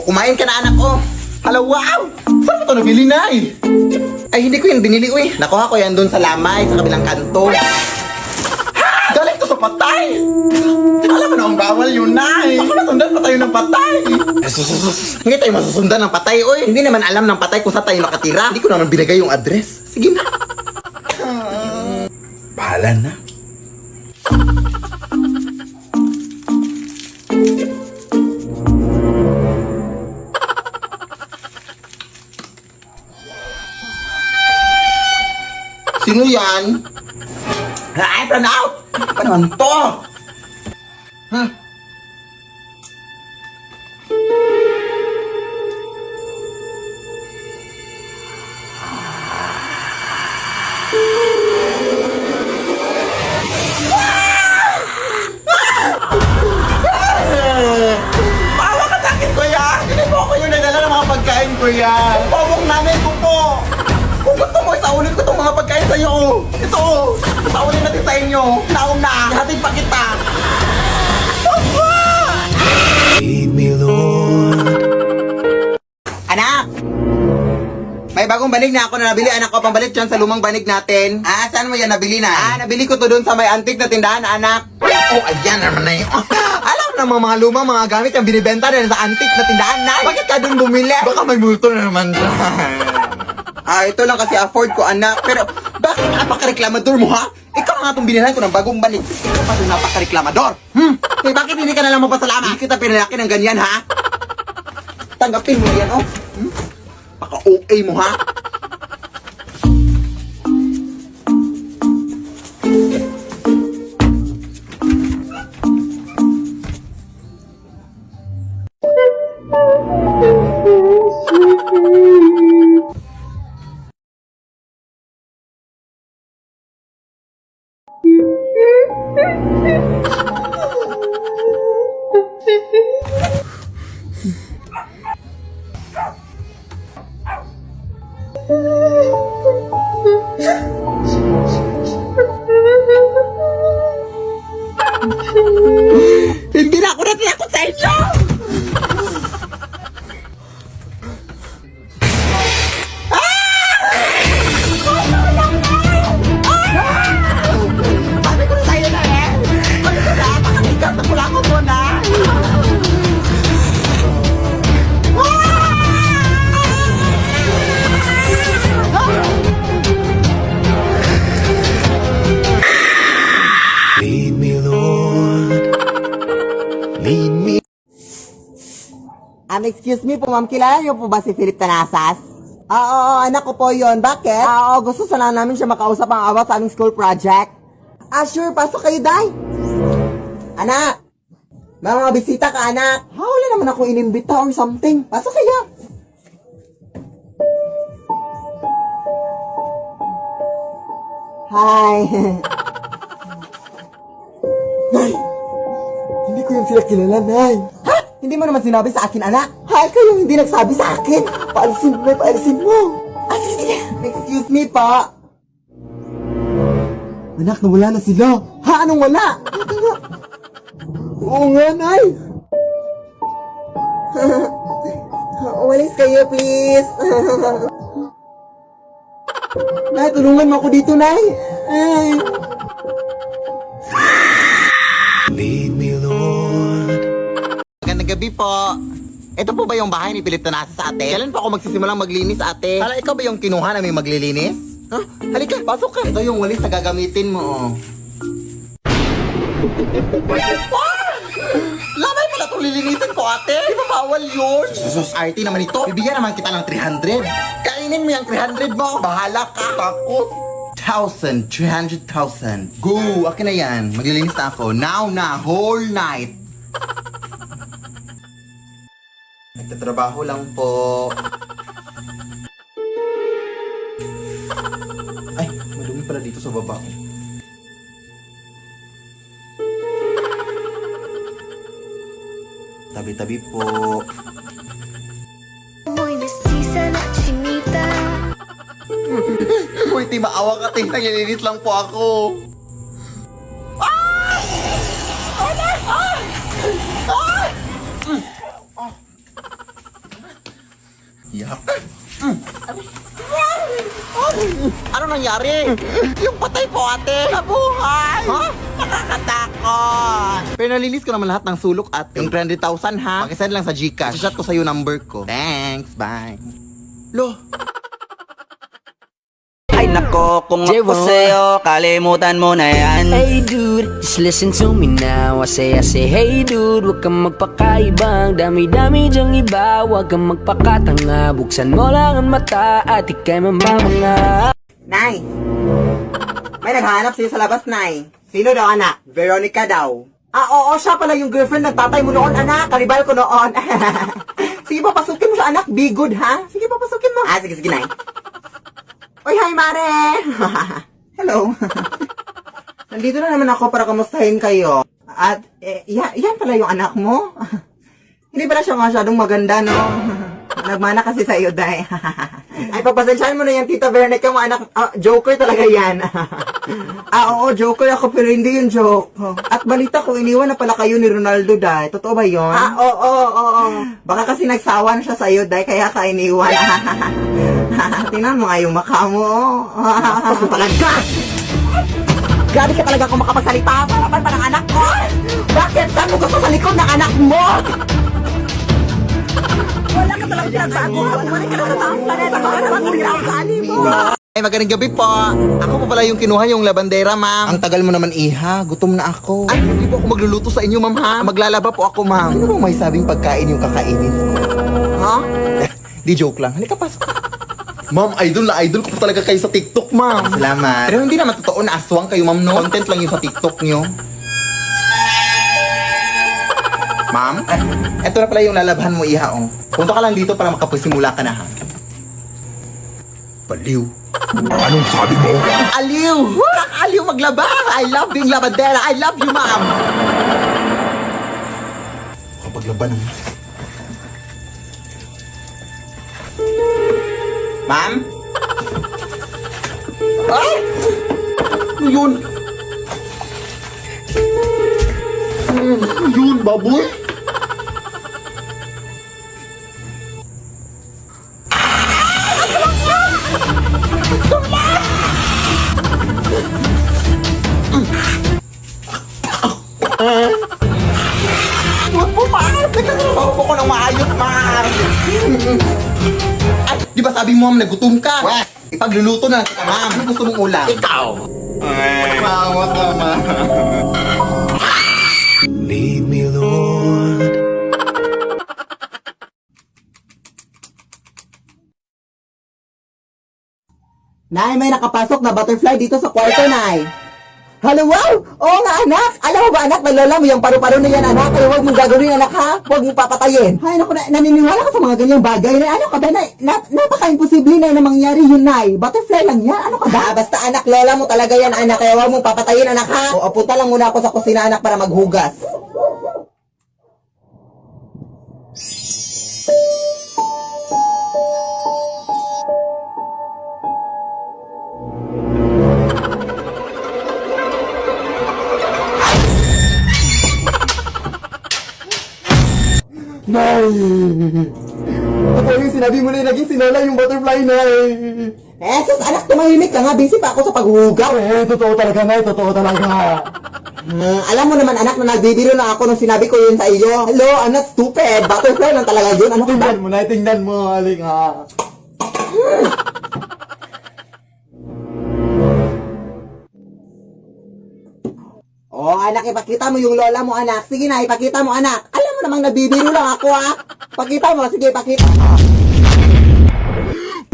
Kumain ka na, anak ko. Hala, wow! Saan mo ito nabili, Nay? Ay, hindi ko yan binili, uy. Nakuha ko yan doon sa lamay, sa kabilang kanto. Galing to sa patay! Alam mo na ang bawal yun, Nay. Baka masundan pa tayo ng patay. Hindi tayo masusundan ng patay, uy. Hindi naman alam ng patay kung saan tayo nakatira. Hindi ko naman binigay yung address. Sige na. Bahala na. Sino yan? Ay, plan out! Ano naman to? Huh? Bawa ka sa akin, kuya! Hindi po ako yung nagdala ng mga pagkain, kuya! Pabong nanay ko po! Kung gusto mo, isaulin ko itong mga pagkain sa'yo. Ito, isaulin natin sa inyo. Naong na, hatid pa kita. Lead me, Lord. Anak! May bagong banig na ako na nabili. Anak ko, pambalik dyan sa lumang banig natin. Ah, saan mo yan nabili na? Nabili ko to doon sa may antique na tindahan, anak. Oh, ayan naman na yun. Alam na mga lumang mga gamit yung binibenta na sa antique na tindahan na. Bakit ka doon bumili? Baka may multo na naman. Ito lang kasi afford ko, anak. Pero, bakit napaka-reklamador mo, ha? Ikaw nga itong binilhan ko ng bagong banig. Ikaw pa itong napaka-reklamador. Eh, bakit hindi ka na lang mapasalamat? Hindi kita pinalaki ng ganyan, ha? Tanggapin mo yan, oh. Paka-OA mo, ha? Hindi na ako natinakot sa inyo! Sabi ko na sa'yo na eh! Sabi ko na, pakatigas na pula ko muna! Lead me, Lord. Lead me. Excuse me po, ma'am. Kilala niyo po ba si Philip Tanasas? Oo, anak ko po yon. Bakit? Oo, gusto sana namin siya makausap ang about sa aming school project. Sure. Pasok kayo, Day. Anak. May mga bisita ka, anak. Wala naman ako inimbita or something. Pasok kayo. Hi. Nay! Hindi ko yung sila kilala, Nay. Ha? Hindi mo naman sinabi sa akin, anak. Hay, kayo hindi nagsabi sa akin. Paalisin mo, paalisin mo. Sige. Excuse me, pa. Anak, nawala na sila. Ha? Anong wala? Ito nga. Oo nga, Nay. Umalis kayo, please. Nay, tulungan mo ako dito, Nay. Ay. Lead me, Lord. Magandang gabi po. Ito po ba yung bahay ni Philip Tanasa sa ate? Kailan pa ako magsisimulang maglinis, ate? Hala, ikaw ba yung kinuha na may maglilinis? Ha? Halika, pasok ka. Ito yung walis na gagamitin mo, oh. Lamay pala itong lilinisin ko, ate. Di ba bawal yun? Sus, RT naman ito. Bibigyan naman kita ng 300. Kainin mo yung 300 mo. Bahala ka. Takot. 300,000. Go! Akin na yan. Maglilinis na ako. Now na. Whole night. Nagtatrabaho lang po. Ay, madumi pala dito sa baba. Tabi-tabi po. Muy mestiza na chinita. Uy, di maawa ka, tingnan, nilinis lang po ako. Yak. Ano nangyari? Yung patay po ate. Nabuhay. Ha? Nakakatakot. Pero nalinis ko naman lahat ng sulok ate. Yung 300,000 ha. Pakisend lang sa Gcash. Shot ko sa'yo number ko. Thanks. Bye. Lo. Ay nako, kung ako sa'yo, kalimutan mo na yan. Hey dude, just listen to me now. I say, hey dude, huwag kang magpakaibang. Dami-dami dyang iba, huwag kang magpakatanga. Buksan mo lang ang mata at ikay mamamanga. Nay. May naghahanap sa'yo sa labas, Nay. Sino daw, anak? Veronica daw. Oo, siya pala yung girlfriend ng tatay mo noon, anak. Karibal ko noon. Sige, papasukin mo siya, anak. Be good, ha? Sige, papasukin mo. Sige, Nay. Oy, hi, Mare! Hello. Nandito na naman ako para kamustahin kayo. At, yan pala yung anak mo. Hindi pala siya masyadong maganda, no? Nagmana kasi sa iyo, Day. Ay, pagpasensyahan mo na yan, Tita Veronica mo, anak. Joker talaga yan. Oo, joker ako, pero hindi yung joke. At balita ko, iniwan na pala kayo ni Ronaldo, Day. Totoo ba yun? Oo. Baka kasi nagsawa na siya sa iyo, Day, kaya ka iniwan. Tingnan mo nga yung mukha mo. Gusto talaga! Grabe ka talaga kung makapagsalita. Parapan pa ng anak ko! Bakit? Saan mo gusto sa likod ng anak mo? Wala ka talaga pinagbago. Bumalik ka na sa taong planeta. Baka naman pinagkakali mo. Ay, magandang gabi po. Ako pa pala yung kinuha yung labandera, ma'am. Ang tagal mo naman, iha. Gutom na ako. Ay, hindi po ako magluluto sa inyo, ma'am, ha? Maglalaba po ako, ma'am. Ano bang may sabing pagkain yung kakainin ko? Ha? Di joke lang. Halika, pasok. Ma'am, idol na idol ko po talaga kayo sa TikTok, ma'am. Salamat. Pero hindi naman totoo na aswang kayo, ma'am, no? Content lang yung sa TikTok nyo. Ma'am? Eto na pala yung lalabahan mo, iha, oh. Punta ka lang dito para makapasimula ka na, ha? Baliw. Anong sabi mo? Aliw! Aliw maglaba! I love being labandera! I love you, ma'am! Kapag laban ng... Ma'am? Ay! Ano yun? Ano yun, baboy? Huwag po, ma'am! Teka, po ko ng maayos, ma'am! Ay, di ba sabi mo, ma'am, nagutom ka? Wes, ipagluluto na kita, ma'am. Ano gusto mong ulam? Ikaw! Mawa ka, ma'am. Lead me, Lord. Nay, may nakapasok na butterfly dito sa kwarto, Nay. Hello, wow! Oo nga, anak! Alam mo ba, anak, nalola mo yung paru-paro na yan, anak? Kaya huwag mong gagawin, anak, ha? Huwag mong papatayin. Ay, naku, naniniwala ka sa mga ganyang bagay. Na, ano ka ba, Nay? Napaka-imposible na mangyari yun, Nay. Butterfly lang yan. Ano ka ba? Basta, anak, lola mo talaga yan, anak. Kaya huwag mong papatayin, anak, ha? O, punta lang muna ako sa kusina, anak, para maghugas. Nay! Ako yung sinabi mo na naging sinala yung butterfly, Nay. sus, anak, tumahimik ka nga. Busy pa ako sa paghugaw. Totoo talaga, Nay. Totoo talaga. Alam mo naman, anak, na nagbibiro na ako nung sinabi ko yun sa iyo. Hello, anak, stupid. Butterfly lang talaga yun. Ano ka ba? Tingnan mo, Nay. Tingnan mo. Aling, ha. Oh, anak, ipakita mo yung lola mo, anak. Sige na, ipakita mo, anak. Alam mo namang nabibiro lang ako, ha. Pakita mo, sige, pakita.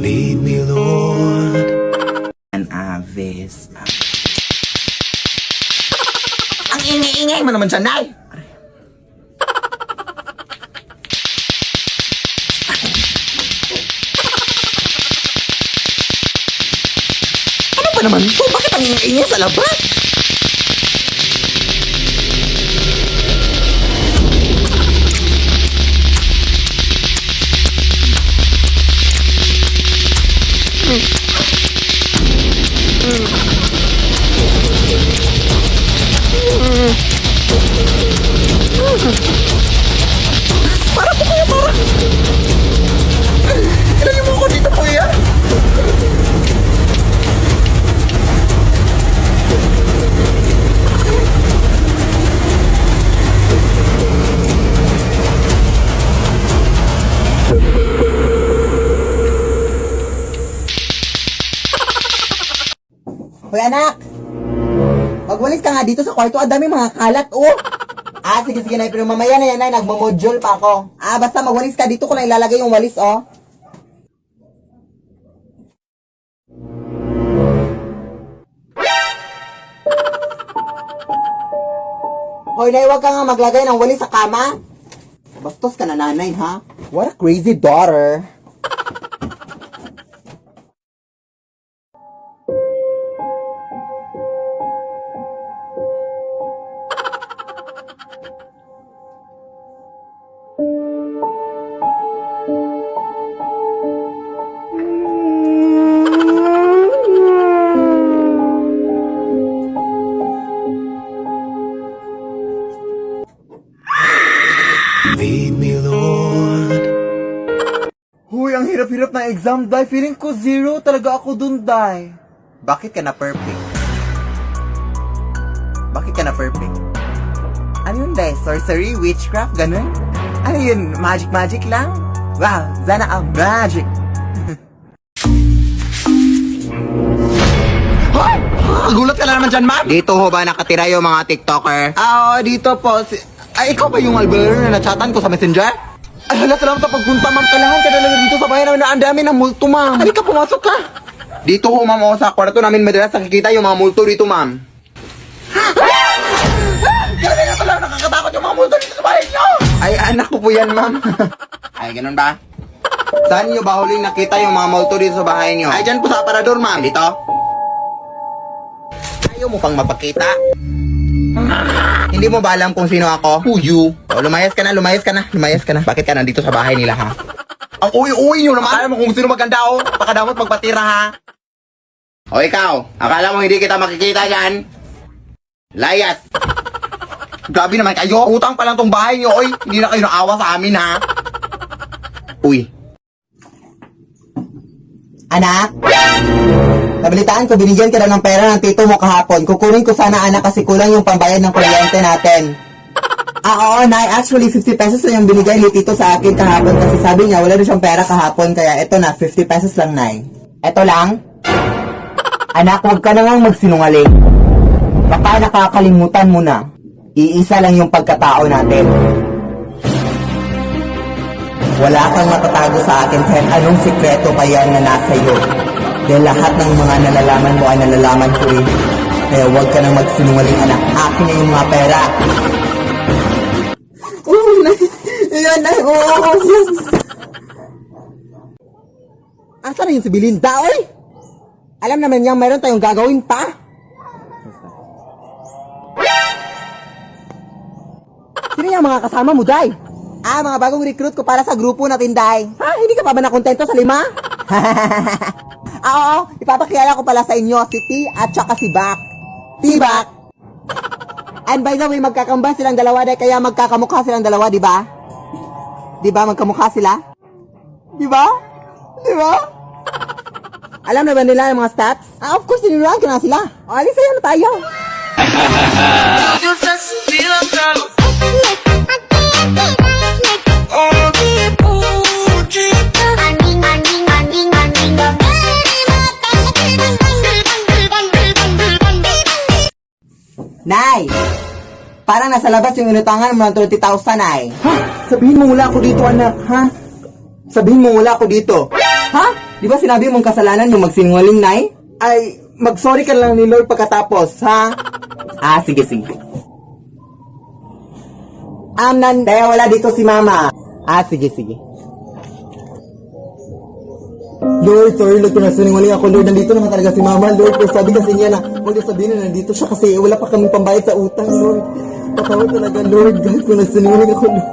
Lead me, Lord. An aves. Ang ingay-ingay mo naman siya, Nay. Ano ba naman ito? Bakit ang ingay sa labas? Para po kayo, para. Hoy anak! Magwalis ka nga dito sa kwarto, ang dami mga kalat, oh! Sige, Nay, pero mamaya na yan, Nay, nagmo-module pa ako. Basta magwalis ka, dito ko lang ilalagay yung walis, oh. Hoy, Nay, wag ka nga maglagay ng walis sa kama. Bastos ka na, nanay, ha? What a crazy daughter. Lead me, Lord. Huy, ang hirap-hirap na exam, Day. Feeling ko zero talaga ako dun, Day. Bakit ka na perfect? Bakit ka na perfect? Ano yun, Day? Sorcery? Witchcraft? Ganun? Ano yun? Magic lang? Wow, sana ang magic. Hoy! Gulat ka lang naman dyan, ma'am. Dito ho ba nakatira yung mga TikToker? Dito po. Ikaw ba yung albero na nachatan ko sa messenger? Ay, hala, salamat sa pagpunta, ma'am. Kailangan ka talaga dito sa bahay namin na ang dami ng multo, ma'am. Halika, pumasok ka. Dito ho, ma'am, sa kwarto namin madalas nakikita yung mga multo dito, ma'am. Grabe na talaga, nakakatakot yung mga multo dito sa bahay niyo. Ay, anak ko po yan, ma'am. Ay, ganun ba? Saan niyo ba huling nakita yung mga multo dito sa bahay niyo? Ay, dyan po sa aparador, ma'am. Dito? Ayaw mo pang mapakita? Hindi mo ba alam kung sino ako? Who you? Lumayas ka na. Bakit ka nandito sa bahay nila, ha? Ang uwi-uwi nyo naman. Alam mo kung sino maganda, oh. Pakadamot magpatira, ha? O ikaw, akala mo hindi kita makikita dyan? Layas! Grabe naman kayo. Utang pa lang tong bahay nyo, oy. Hindi na kayo naawa sa amin, ha? Uy. Anak? Nabalitaan ko, binigyan ka na ng pera ng tito mo kahapon. Kukunin ko sana, anak, kasi kulang yung pambayad ng kuryente natin. Oo, Nay. Actually, 50 pesos lang yung binigay ni tito sa akin kahapon kasi sabi niya, wala na siyang pera kahapon. Kaya eto na, 50 pesos lang, Nay. Eto lang? Anak, huwag ka na nga magsinungaling. Baka nakakalimutan mo na. Iisa lang yung pagkatao natin. Wala kang matatago sa akin kahit anong sikreto pa yan na nasa iyo. Dahil lahat ng mga nalalaman mo ay nalalaman ko rin. Kaya huwag ka nang magsinungaling, anak. Akin na yung mga pera. Yan na. Asa na yung si Belinda, oy? Alam naman niyang meron tayong gagawin pa. Sino yung mga kasama mo, Day? Mga bagong recruit ko para sa grupo natin, Day. Hindi ka pa ba nakontento sa 5? Oo, ipapakilala ko pala sa inyo si T at saka si Bak. T-Bak. And by the way, magkakamba silang dalawa, Day, kaya magkakamukha silang dalawa, di ba? Di ba, magkamukha sila? Di ba? Di ba? Alam na ba nila yung mga stats? Of course, ninuruan ko na sila. Alis sa'yo na tayo. Nay! Parang nasa labas yung inutangan mo ng 30,000, Nay. Sabihin mo wala ako dito, anak, ha? Sabihin mo wala ako dito. Ha? Di ba sinabi mong kasalanan yung magsinungaling, Nay? Ay, mag-sorry ka lang ni Lord pagkatapos, ha? Sige. Kaya wala dito si Mama. Sige. Lord, sorry, Lord, kung nasinungaling ako, Lord. Nandito naman talaga si Mama, Lord. Pero sabi kasi niya na, huwag niya sabihin na nandito siya kasi wala pa kami pambayad sa utang, Lord. Patawad talaga, Lord. Guys, kung nasinungaling ako, Lord.